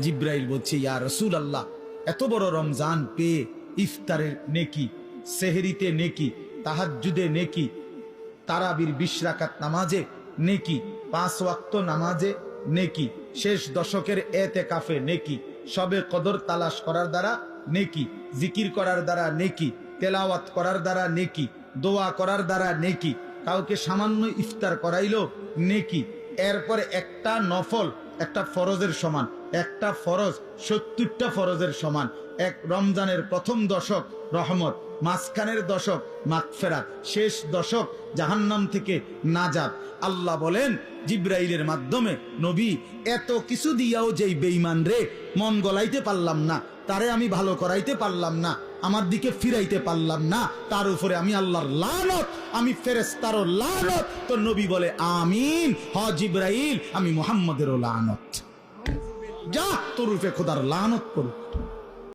জিব্রাইল বলছে, ইয়া রাসূলুল্লাহ, এত বড় রমজান পেয়ে ইফতারের নেকি, সেহরিতে নেকি, তাহাজ্জুদে নেকি, তারাবির 20 রাকাত নামাজে নেকি, 5 ওয়াক্ত নামাজে নেকি, শেষ দশকের এতেকাফে নেকি, সবে কদর তালাশ করার দ্বারা নেকি, জিকির করার দ্বারা নেকি, তেলাওয়াত করার দ্বারা নেকি, দোয়া করার দ্বারা নেকি, কাউকে সামান্য ইফতার করাইলো নেকি, এরপরে একটা নফল একটা ফরজের সমান, একটা ফরজ 70টা ফরজের সমান, এক রমজানের প্রথম দশক রহমত, মাঝখানের দশক মাগফিরাত, শেষ দশক জাহান্নাম থেকে নাজাত। আল্লাহ বলেন জিব্রাইলের মাধ্যমে, নবী এত কিছু দিয়াও যেই বেঈমান রে মন গলাইতে পারলাম না, তারে আমি ভালো করাইতে পারলাম না, আমার দিকে ফিরাইতে পারলাম না, তার উপরে আমি আল্লাহর লানত, আমি ফেরেশতারও লানত। তো নবী বলে আমিন, হ জিব্রাইল, আমি মুহাম্মদেরও লানত। যা তোর উপরে খোদার লানত করুক।